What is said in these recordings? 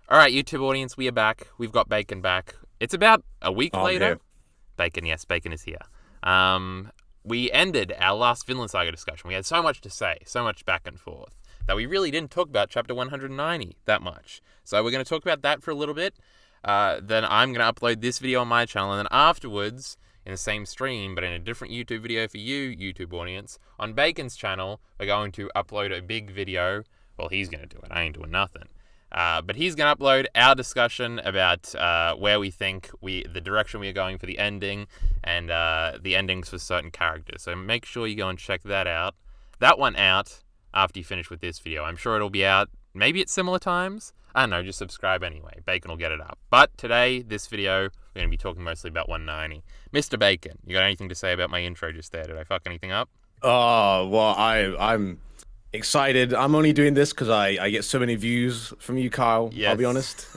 All right, YouTube audience, we are back. We've got Bacon back. It's about a week Oh, later. yeah. Bacon, yes, Bacon is here. We ended our last Vinland Saga discussion. We had so much to say, so much back and forth, that we really didn't talk about chapter 190 that much. So we're going to talk about that for a little bit. Then I'm going to upload this video on my channel, and then afterwards, in the same stream, but in a different YouTube video for you, YouTube audience, on Bacon's channel, we're going to upload a big video. Well, he's going to do it. I ain't doing nothing. But he's going to upload our discussion about where we think the direction we are going for the ending and the endings for certain characters. So make sure you go and check that one out after you finish with this video. I'm sure it'll be out maybe at similar times. I don't know, just subscribe anyway. Bacon will get it up. But today, this video, we're going to be talking mostly about 190. Mr. Bacon, you got anything to say about my intro just there? Did I fuck anything up? Oh, well, I'm excited. I'm only doing this because I get so many views from you, Kyle. Yes. I'll be honest.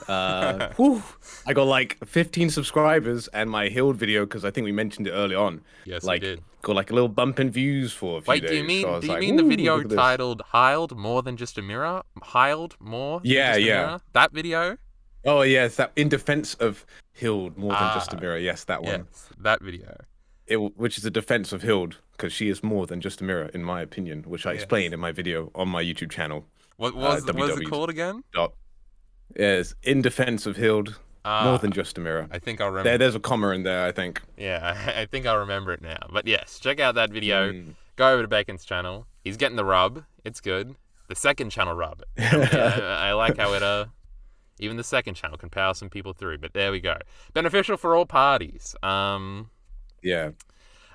Whew, I got like 15 subscribers, and my Hild video, because I think we mentioned it early on. Yes, like, we did. Got like a little bump in views for a few Wait, days. do you mean So I was like, the video look at this. titled "Hiled More Than Just a Mirror"? Hiled more? Than Yeah, just a yeah. mirror? That video? Oh, yeah, it's that In Defense of Hild, More Than Just a Mirror. Yes, that one. Yes, that video. Which is a defense of Hild, because she is more than just a mirror, in my opinion, which I explained in my video on my YouTube channel. What was it called again? Yes, In Defense of Hild, more than just a mirror. I think I'll remember. There's a comma in there, I think. Yeah, I think I'll remember it now. But yes, check out that video. Go over to Bacon's channel. He's getting the rub. It's good. The second channel rub. I like how it even the second channel can power some people through. But there we go. Beneficial for all parties. Yeah.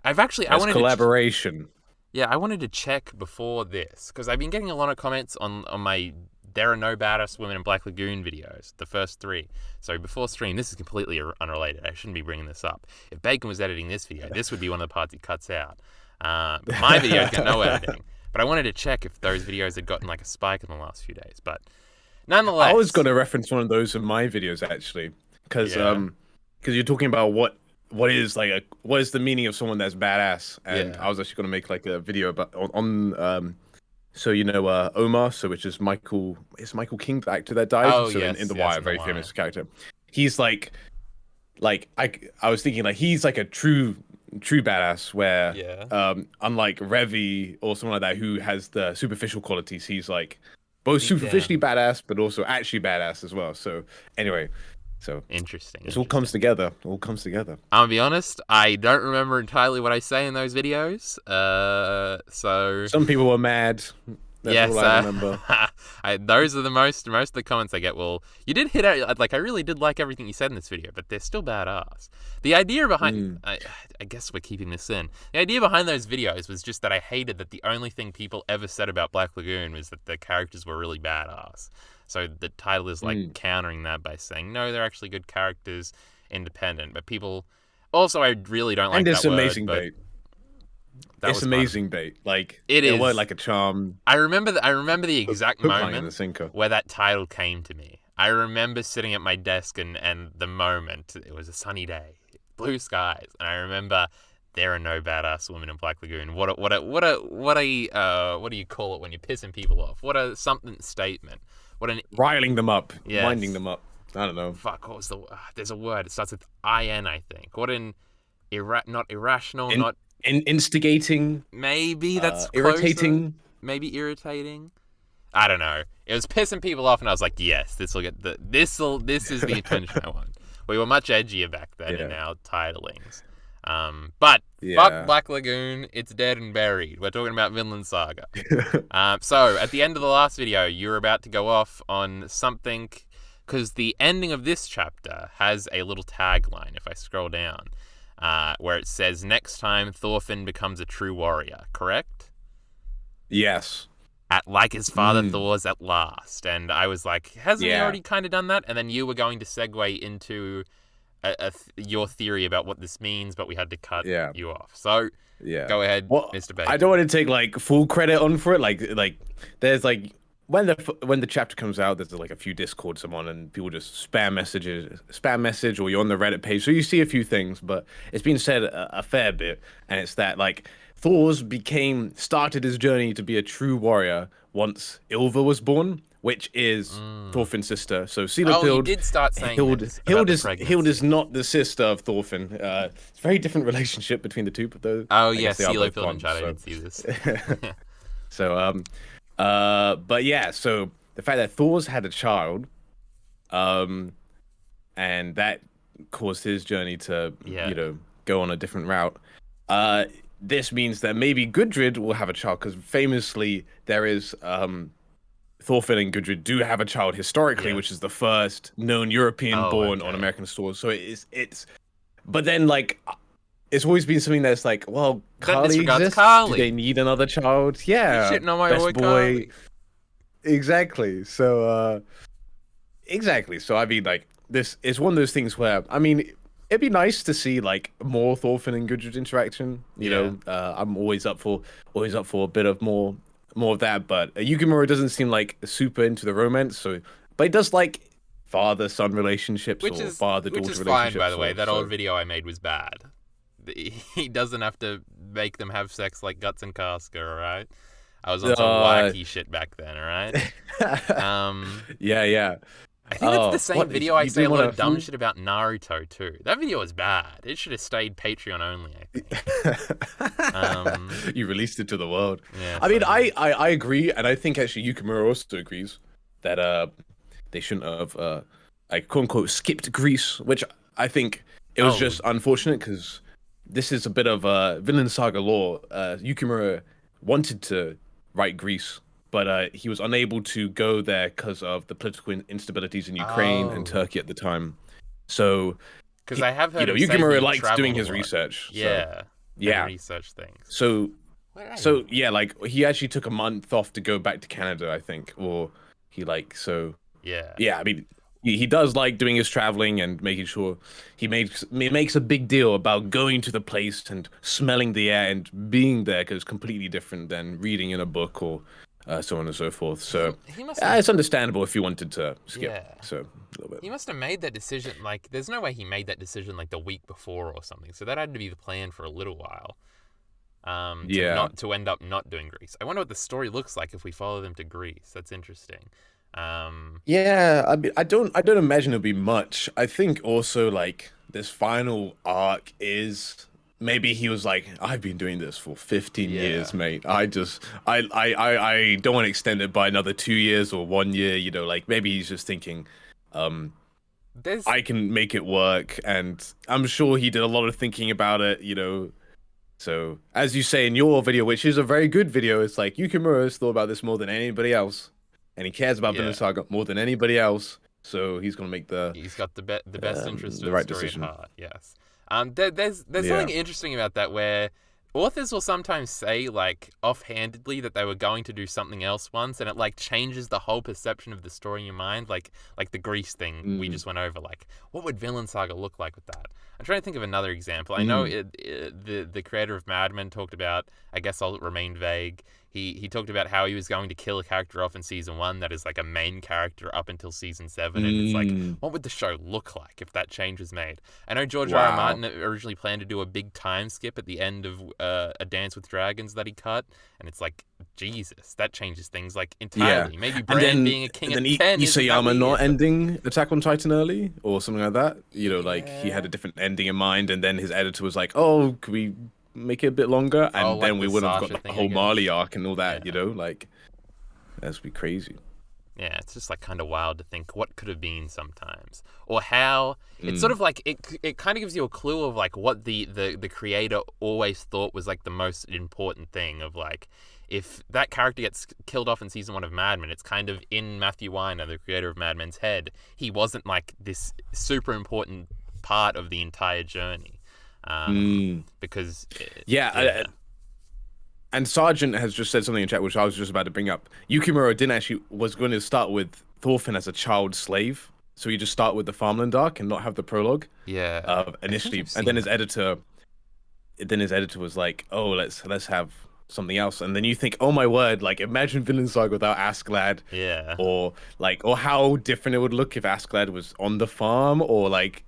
I've actually That's collaboration. I wanted to check before this because I've been getting a lot of comments on my "There Are No Badass Women in Black Lagoon" videos, the first 3. So before stream, this is completely unrelated. I shouldn't be bringing this up. If Bacon was editing this video, this would be one of the parts he cuts out. But my videos get no editing. But I wanted to check if those videos had gotten like a spike in the last few days. But nonetheless, I was going to reference one of those in my videos actually, because you're talking about what is the meaning of someone that's badass, and I was actually going to make like a video about so Omar, which is Michael King, the actor that died. Oh, so yes, in The Wire, very famous character. He's like I was thinking like he's like a true badass where unlike Revi or someone like that who has the superficial qualities, he's like both superficially badass but also actually badass as well. So anyway, so interesting. It all comes together. I'm gonna be honest, I don't remember entirely what I say in those videos. So some people were mad. That's all I remember. Those are the most of the comments I get. Well, you did hit out, like I really did like everything you said in this video, but they're still badass. The idea behind, I guess we're keeping this in. The idea behind those videos was just that I hated that the only thing people ever said about Black Lagoon was that the characters were really badass. So the title is like countering that by saying, no, they're actually good characters, independent. But people, also I really don't like that word. And it's amazing bait. It's amazing bait. Like it is like a charm. I remember the exact moment the where that title came to me. I remember sitting at my desk and the moment, it was a sunny day, blue skies, and I remember there are no badass women in Black Lagoon. What do you call it when you're pissing people off? What a something statement. Riling them up, winding them up. I don't know. Fuck, what was there's a word. It starts with IN, I think. What an not irrational, instigating. Maybe that's irritating. Closer. Maybe irritating. I don't know. It was pissing people off, and I was like, yes, this is the attention I want. We were much edgier back then in our titlings. But fuck Black Lagoon, it's dead and buried. We're talking about Vinland Saga. So at the end of the last video, you were about to go off on something, because the ending of this chapter has a little tagline, if I scroll down, where it says, next time Thorfinn becomes a true warrior, correct? Yes. Like his father Thor's at last. And I was like, hasn't he already kind of done that? And then you were going to segue into your theory about what this means, but we had to cut you off. So go ahead, Mr. Bacon. I don't want to take like full credit on for it. Like there's like when the chapter comes out, there's like a few Discords I'm on, and people just spam message, or you're on the Reddit page, so you see a few things. But it's been said a fair bit, and it's that like Thor's started his journey to be a true warrior once Ilva was born, which is Thorfinn's sister. So Oh, you Selafield, did start saying this about the pregnancy. Hild is not the sister of Thorfinn. It's a very different relationship between the two, but though oh I yeah, guess they are both Selafield and blonde, Chad, I so. did see this. So but yeah, so the fact that Thor's had a child, and that caused his journey to go on a different route. This means that maybe Gudrid will have a child, because famously there is Thorfinn and Gudrid do have a child historically, which is the first known European born on American soil. So it's but then like it's always been something that's like, well, Carly exists. Carly. Do they need another child? Yeah, shitting on my best boy. Carly. Exactly. So exactly. So I mean, like, this is one of those things where, I mean, it'd be nice to see like more Thorfinn and Gudrid interaction. You know, I'm always up for a bit of more of that. But Yukimura doesn't seem like super into the romance. So, but he does like father-son relationships or father-daughter relationships. Which is fine, by the way. That old video I made was bad. He doesn't have to make them have sex like Guts and Casca, alright? I was on some wacky shit back then, alright? Yeah. I think that's the same video I say a lot of dumb shit about Naruto, too. That video was bad. It should have stayed Patreon only, I think. You released it to the world. Yeah, I mean, I agree, and I think actually Yukimura also agrees that they shouldn't have, like, quote-unquote, skipped Greece, which I think it was just unfortunate, because this is a bit of Vinland Saga lore. Yukimura wanted to write Greece, but he was unable to go there because of the political instabilities in Ukraine and Turkey at the time. So, because I have heard, Yukimura likes doing his research. Yeah, research things. So yeah, like he actually took a month off to go back to Canada, I think, or he yeah. I mean, he does like doing his traveling and making sure he makes a big deal about going to the place and smelling the air and being there, because it's completely different than reading in a book or so on and so forth. So it's understandable if you wanted to skip. Yeah. So a little bit. He must have made that decision. Like, there's no way he made that decision like the week before or something. So that had to be the plan for a little while. To end up not doing Greece. I wonder what the story looks like if we follow them to Greece. That's interesting. Yeah, I mean, I don't imagine it'll be much. I think also like this final arc is maybe he was like, I've been doing this for 15 years, mate. I don't want to extend it by another 2 years or 1 year. You know, like maybe he's just thinking, I can make it work, and I'm sure he did a lot of thinking about it. You know. So as you say in your video, which is a very good video, it's like Yukimura's thought about this more than anybody else. And he cares about Vinland Saga more than anybody else, so he's gonna make he's got the best interest of the right story decision. at heart. Yes. There's something interesting about that where authors will sometimes say like offhandedly that they were going to do something else once, and it like changes the whole perception of the story in your mind. Like the Greece thing we just went over. Like, what would Vinland Saga look like with that? I'm trying to think of another example. I know the creator of Mad Men talked about, I guess I'll remain vague, he talked about how he was going to kill a character off in season 1 that is like a main character up until season 7, and it's like, what would the show look like if that change was made? I know George R. R. Martin originally planned to do a big time skip at the end of A Dance with Dragons that he cut, and it's like, Jesus, that changes things like entirely. Maybe Bran being a king at 10 Isayama not ending Attack on Titan early or something like that. You know, like he had a different ending in mind, and then his editor was like, "Oh, could we make it a bit longer?" And then we wouldn't have got the whole Marley arc and all that. You know, like that'd be crazy. Yeah, it's just like kind of wild to think what could have been sometimes, or how it's sort of like it kind of gives you a clue of like what the creator always thought was like the most important thing of like, if that character gets killed off in season 1 of Mad Men, it's kind of in Matthew Weiner, the creator of Mad Men's head. He wasn't like this super important part of the entire journey, because and Sargent has just said something in chat which I was just about to bring up. Yukimura was going to start with Thorfinn as a child slave, so he just start with the farmland arc and not have the prologue. Initially, and then his editor was like, "Oh, let's have something else." And then you think, "Oh my word! Like, imagine Vinland Saga without Askeladd." Or how different it would look if Askeladd was on the farm, or like,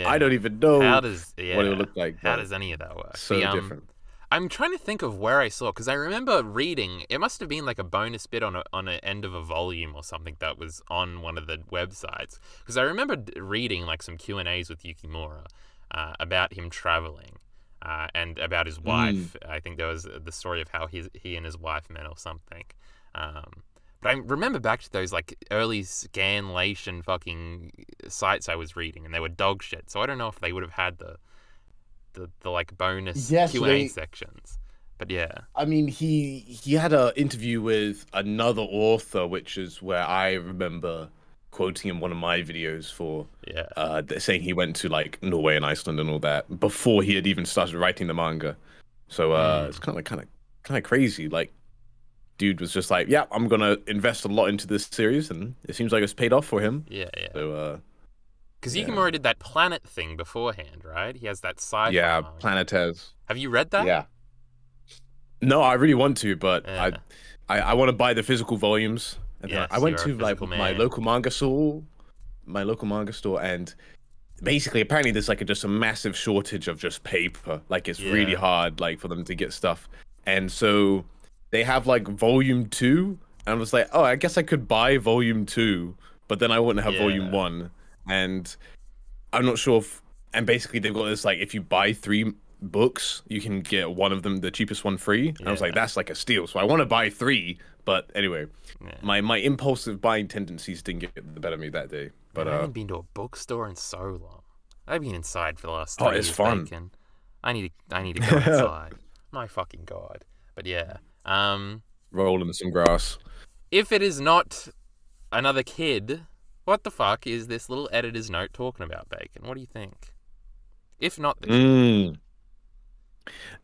I don't even know what it would look like. How does any of that work? So different. I'm trying to think of where I saw, because I remember reading, it must have been like a bonus bit on an end of a volume or something that was on one of the websites. Because I remember reading like some Q&As with Yukimura about him traveling and about his wife. I think there was the story of how he and his wife met or something. But I remember back to those like early Scanlation fucking sites I was reading, and they were dog shit. So I don't know if they would have had the like bonus Q&A sections. But yeah. I mean, he had an interview with another author, which is where I remember quoting in one of my videos for saying he went to like Norway and Iceland and all that before he had even started writing the manga. So it's kind of crazy. Like, dude was just like, yeah, I'm gonna invest a lot into this series, and it seems like it's paid off for him. Yeah. So because Yukimura did that planet thing beforehand, right? He has that sci-fi. Yeah, manga. Planetez. Have you read that? Yeah. No, I really want to, but I want to buy the physical volumes. And yes, I went to like my local manga store, and basically apparently there's like just a massive shortage of just paper. Like it's really hard like for them to get stuff. And so they have like volume 2, and I was like, oh, I guess I could buy volume 2, but then I wouldn't have volume 1. And I'm not sure if, and basically they've got this like, if you buy 3 books, you can get one of them, the cheapest one, free. And I was like, that's like a steal. So I want to buy 3, but anyway, my impulsive buying tendencies didn't get the better of me that day. But I haven't been to a bookstore in so long. I've been inside for the last 3 years. It's fun. Bacon. I need to go outside. My fucking god. But yeah. Roll in some grass. If it is not another kid, what the fuck is this little editor's note talking about, Bacon? What do you think? If not this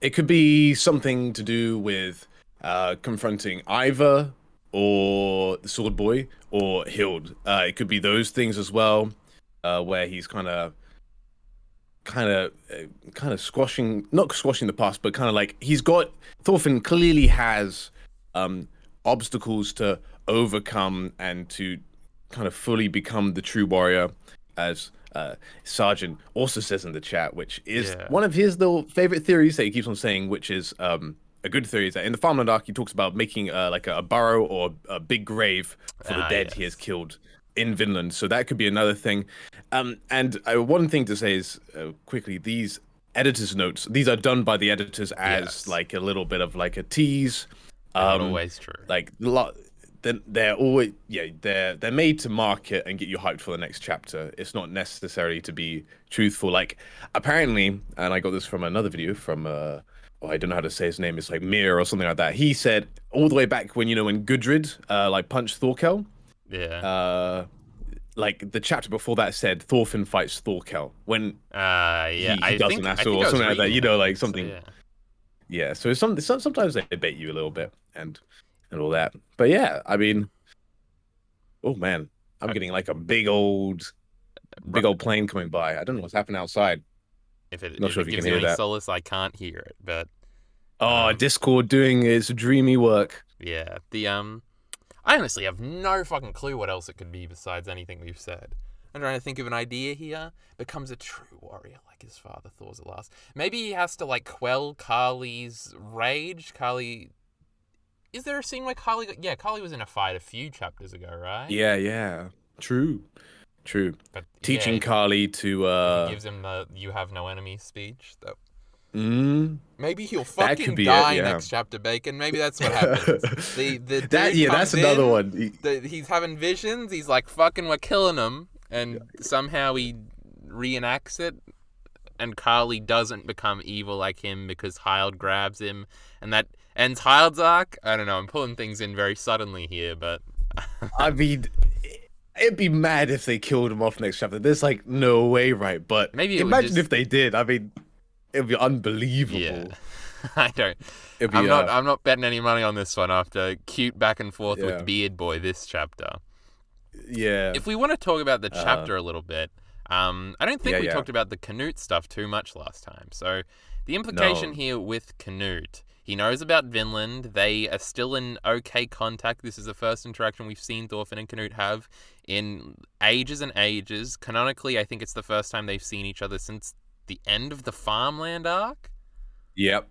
it could be something to do with confronting Ivar or the Sword Boy or Hild. It could be those things as well, where he's kind of squashing, not squashing the past, but kind of like Thorfinn clearly has obstacles to overcome and to kind of fully become the true warrior, as Sergeant also says in the chat, which is one of his little favorite theories that he keeps on saying, which is a good theory, is that in the Farmland arc he talks about making like a burrow or a big grave for the dead he has killed in Vinland. So that could be another thing. And one thing to say is quickly, these editor's notes, these are done by the editors as like a little bit of like a tease. Not always true. Like they're always they're made to market and get you hyped for the next chapter. It's not necessarily to be truthful. Like apparently, and I got this from another video from I don't know how to say his name. It's like Mir or something like that. He said all the way back when when Gudrid like punched Thorkel. Yeah. Like the chapter before that said Thorfinn fights Thorkel when he doesn't at all or something like that. Like something. So, yeah. So sometimes they bait you a little bit and all that. But yeah, I mean, oh man, I'm getting like a big old plane coming by. I don't know what's happening outside. If it gives you any solace, I can't hear it. But Discord doing its dreamy work. Yeah, I honestly have no fucking clue what else it could be besides anything we've said. I'm trying to think of an idea here. Becomes a true warrior like his father Thor's at last. Maybe he has to like quell Carly's rage. Carly. Is there a scene where Carly? Yeah, Carly was in a fight a few chapters ago, right? Yeah. True. But, teaching Carly to he gives him the "you have no enemy" speech. Maybe he'll fucking die next chapter, Bacon. Maybe that's what happens. The dude that's another one. He's having visions. He's like, "Fucking, we're killing him," and somehow he reenacts it. And Carly doesn't become evil like him because Hild grabs him, and that ends Hild's arc. I don't know. I'm pulling things in very suddenly here, but I mean, it'd be mad if they killed him off next chapter. There's like no way, right? But maybe imagine if they did. I mean, it'd be unbelievable. Yeah. I don't. I'm not betting any money on this one after cute back and forth with Beard Boy this chapter. Yeah. If we want to talk about the chapter a little bit, I don't think we talked about the Canute stuff too much last time. So the implication here with Canute, he knows about Vinland. They are still in okay contact. This is the first interaction we've seen Thorfinn and Canute have in ages and ages. Canonically, I think it's the first time they've seen each other since the end of the Farmland arc. Yep.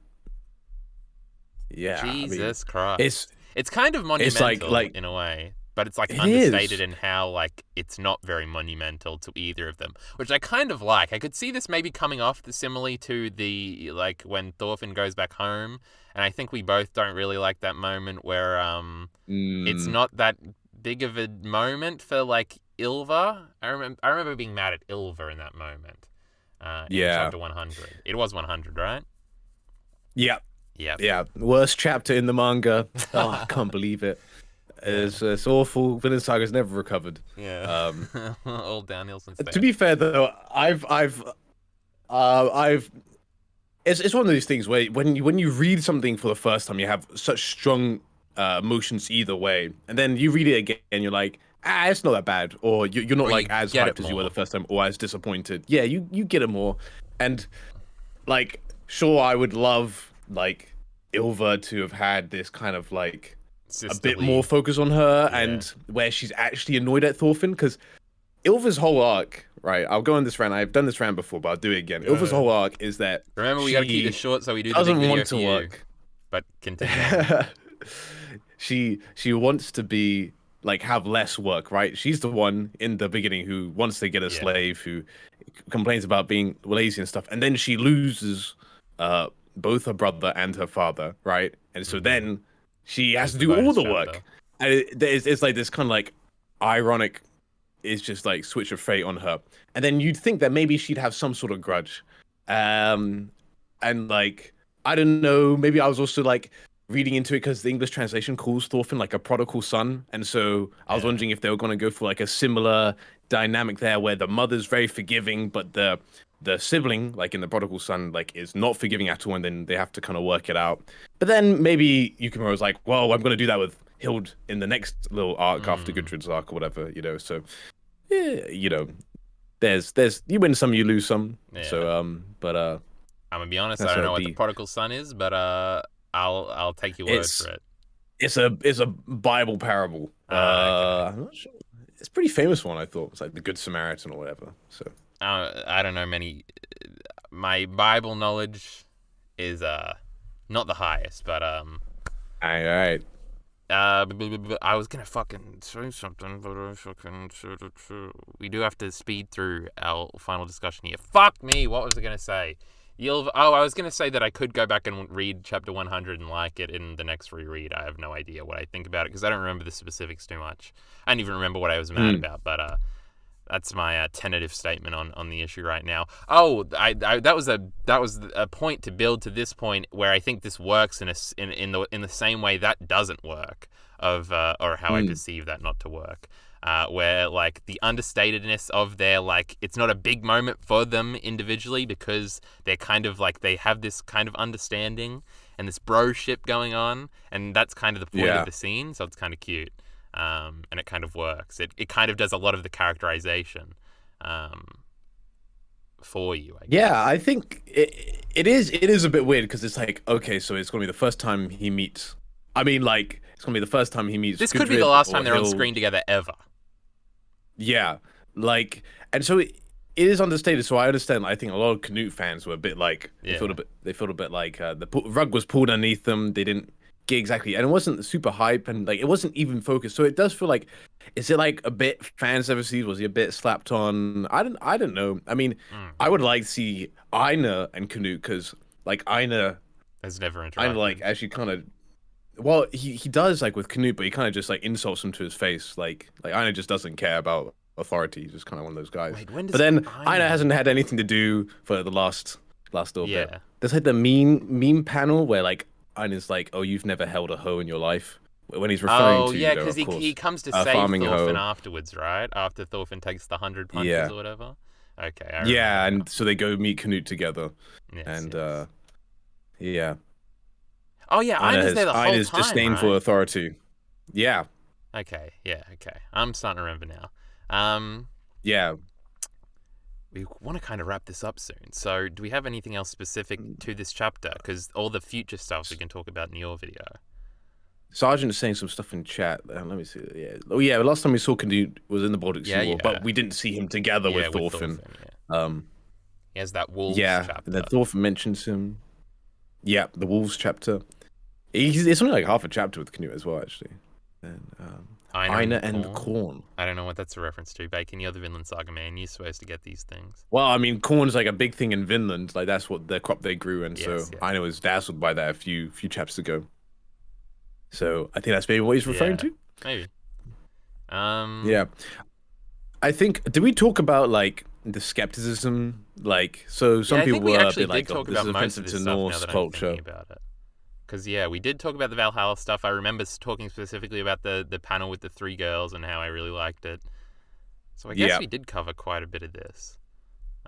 Yeah, I mean, Jesus Christ. it's It's kind of it's monumental in a way, but it's like it understated is. in how like it's not very monumental to either of them, which I kind of like. I could see this maybe coming off similarly to the like when Thorfinn goes back home, and I think we both don't really like that moment where it's Mm, not that big of a moment for like Ilva. I remember being mad at Ilva in that moment. In yeah, chapter 100. It was 100, right? yeah, Yep. yeah. Worst chapter in the manga. Oh, I can't believe it. Yeah. It's awful. Vinland Saga's never recovered. Yeah. Um, All downhill since to then. be fair though, I've it's one of those things where when you read something for the first time, you have such strong emotions either way, and then you read it again, and you're like, it's not that bad, or you're not Or like you as get it hyped as you were the more. first time, or as disappointed. Yeah, you get it more, and like, sure, I would love like Ilva to have had this kind of like a bit more Sisterly. focus on her, Yeah. and where she's actually annoyed at Thorfinn, because Ilva's whole arc, right? I'll go on this rant. I've done this rant before, but I'll do it again. Go Ilva's ahead. whole arc is that Remember, we got to keep this she short so we do the big doesn't video want for to you. work. But continue on. She wants to be like have less work, right? She's the one in the beginning who wants to get a Yeah. slave, who complains about being lazy and stuff, and then she loses both her brother and her father, right? And so Mm-hmm. then she has There's to the do all bonus the chapter. work, and it's like this kind of like ironic, it's just like switch of fate on her. And then you'd think that maybe she'd have some sort of grudge. And like, I don't know, maybe I was also like reading into it because the English translation calls Thorfinn like a prodigal son. And so I was Yeah. wondering if they were going to go for like a similar dynamic there where the mother's very forgiving, but the sibling, like in the prodigal son, like is not forgiving at all, and then they have to kind of work it out. But then maybe Yukimura was like, well, I'm going to do that with Hild in the next little arc after Mm. Gudrun's arc or whatever, you know. So yeah, you know, there's you win some, you lose some. Yeah. So but I'm gonna be honest. I that's don't a know what the the prodigal son is, but I'll take your word it's for it. it's a Bible parable. Okay. I'm not sure. It's a pretty famous one, I thought. It's like the Good Samaritan or whatever. So I don't know many. My Bible knowledge is not the highest, but all right. I was gonna fucking say something, but I fucking we do have to speed through our final discussion here. Fuck me, what was I gonna say? I was gonna say that I could go back and read chapter 100 and like it in the next reread. I have no idea what I think about it because I don't remember the specifics too much. I don't even remember what I was mad about, but that's my tentative statement on the issue right now. Oh, that was a point to build to this point where I think this works in the same way that doesn't work or how I perceive that not to work. Where like the understatedness of their like it's not a big moment for them individually because they're kind of like they have this kind of understanding and this broship going on, and that's kind of the point of the scene. So it's kind of cute. And it kind of works. It kind of does a lot of the characterization for you, I guess. Yeah, I think it is a bit weird because it's like, okay, so it's gonna be the first time he meets. I mean, like it's gonna be the first time he meets. This could be Gudrid the last or time they're on Hild. screen together ever. Yeah, like, and so it is understated. So I understand. I think a lot of Canute fans were a bit like they felt a bit like rug was pulled underneath them. They didn't get exactly, and it wasn't super hype, and like it wasn't even focused. So it does feel like, is it like a bit fan services? Was he a bit slapped on? I don't know. I mean, I would like to see Aina and Canute because like Aina Has never like interacted. actually kind of. Well, he does like with Canute, but he kind of just like insults him to his face. Like Aina just doesn't care about authority. He's just kind of one of those guys. Wait, when But does then Aina Aina? hasn't had anything to do for the last little bit. Yeah. There's like the meme panel where like Aina's like, "Oh, you've never held a hoe in your life," when he's referring Oh to yeah, of because he course, comes to a save farming Thorfinn hoe. afterwards, right? After Thorfinn takes the 100 punches Yeah, or whatever. Okay, I yeah, remember and so they go meet Canute together, now. Yes, and yes. yeah, Oh yeah, Aina's there the whole Aina's time, disdain for right? authority. Yeah, Okay, yeah, okay. I'm starting to remember now. yeah. We want to kind of wrap this up soon. So, do we have anything else specific to this chapter? Because all the future stuff we can talk about in your video. Sergeant is saying some stuff in chat. Let me see. Yeah. Oh, yeah. Last time we saw Canute was in the Baltic Sea War, but we didn't see him together with Thorfinn. Yeah. He has that wolves Yeah. chapter. And then Thorfinn mentions him. Yeah, the Wolves chapter. It's only like half a chapter with Knut as well, actually. And Einar and Korn. I don't know what that's a reference to. Bacon, you're the Vinland Saga man. You're supposed to get these things. Well, I mean, corn's like a big thing in Vinland. Like that's what the crop they grew, and Yes, so yes. Einar was dazzled by that a few chapters ago. So I think that's maybe what he's referring to. Maybe. Yeah. I think, did we talk about like the skepticism? Like, so some people were a bit like, oh, this is offensive to Norse culture. Because we did talk about the Valhalla stuff. I remember talking specifically about the panel with the 3 girls and how I really liked it. So I guess we did cover quite a bit of this.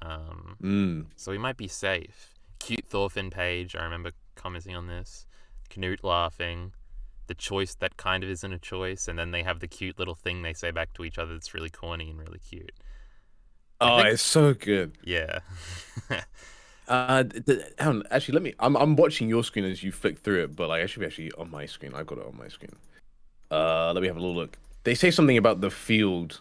So we might be safe. Cute Thorfinn page. I remember commenting on this. Knut laughing. The choice that kind of isn't a choice, and then they have the cute little thing they say back to each other that's really corny and really cute. It's so good. Yeah. Actually, let me. I'm watching your screen as you flick through it, but like I should be actually on my screen. I've got it on my screen. Let me have a little look. They say something about the field.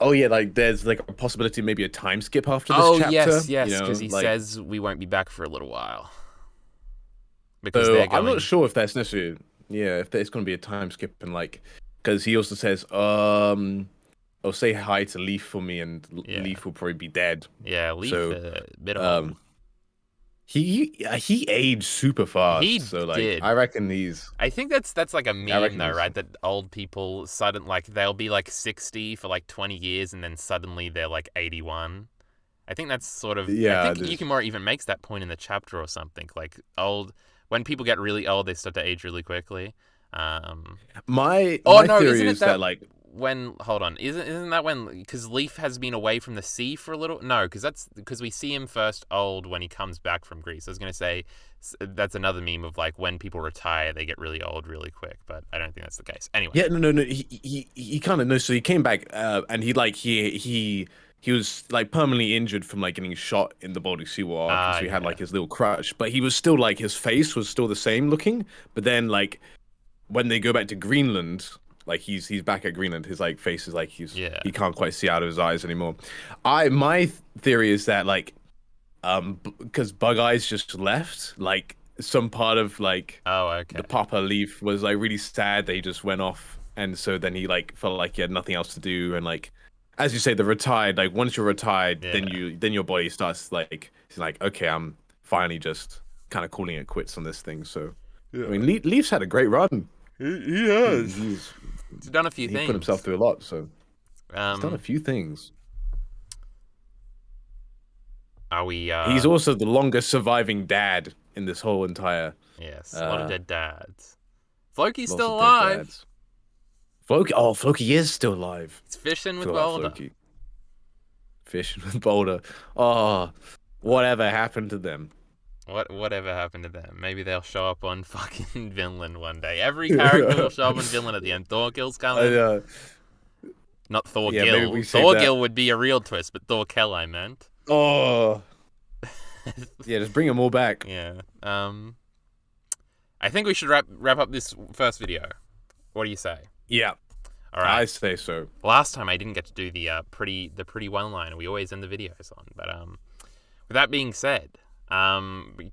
Oh yeah, like there's like a possibility maybe a time skip after this chapter. Yes, because he says we won't be back for a little while. Because I'm not sure if that's necessary. Yeah, if there's going to be a time skip and like, because he also says, "Oh, say hi to Leif for me," and Leif will probably be dead. Yeah, Leif. So, bit of he aged super fast. He so like, did. I reckon he's. I think that's like a meme though, right? That old people they'll be like 60 for like 20 years, and then suddenly they're like 81. I think that's sort of. Yeah, I think Yukimura even makes that point in the chapter or something. Like when people get really old, they start to age really quickly. My theory is that like hold on, isn't that when, because Leif has been away from the sea for a little? No, because we see him first old when he comes back from Greece. I was gonna say that's another meme of like when people retire, they get really old really quick, but I don't think that's the case. Anyway. Yeah, no. He kind of knows. So he came back, and he was like permanently injured from like getting shot in the Baltic Sea War, because he had like his little crutch, but he was still like his face was still the same looking. But then like when they go back to Greenland, like he's back at Greenland, his like face is like he can't quite see out of his eyes anymore. My theory is that like because Bug Eyes just left, like some part of like the Papa Leaf was like really sad that he just went off, and so then he like felt like he had nothing else to do, and like as you say, the retired, like once you're retired, then your body starts like, it's like, okay, I'm finally just kind of calling it quits on this thing. So I mean, Leaf's had a great run. He has. He's done a few things. He put himself through a lot, so he's done a few things. Are we? He's also the longest surviving dad in this whole entire. Yes, a lot of dead dads. Floki's still alive. Floki is still alive. He's fishing with Boulder. Fishing with Boulder. Oh, whatever happened to them? Whatever happened to them? Maybe they'll show up on fucking Vinland one day. Every character will show up on Vinland at the end. Thorkell's coming. Not Thorgill. Thorgill would be a real twist, but Thorkell I meant. Oh. Yeah, just bring them all back. Yeah. I think we should wrap up this first video. What do you say? Yeah. All right. I say so. Last time I didn't get to do the pretty one-liner we always end the videos on. But with that being said,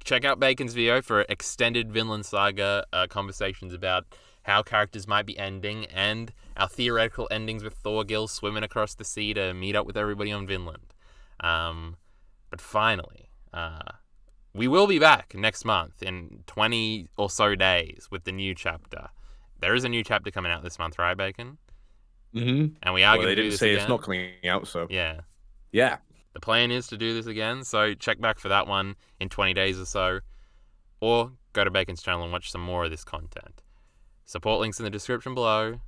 check out Bacon's video for extended Vinland Saga conversations about how characters might be ending and our theoretical endings with Thorgill swimming across the sea to meet up with everybody on Vinland. But finally, we will be back next month in 20 or so days with the new chapter. There is a new chapter coming out this month, right, Bacon? Mm-hmm. And we are going to do this again. They didn't say it's not coming out, so... Yeah. Yeah. The plan is to do this again, so check back for that one in 20 days or so. Or go to Bacon's channel and watch some more of this content. Support links in the description below.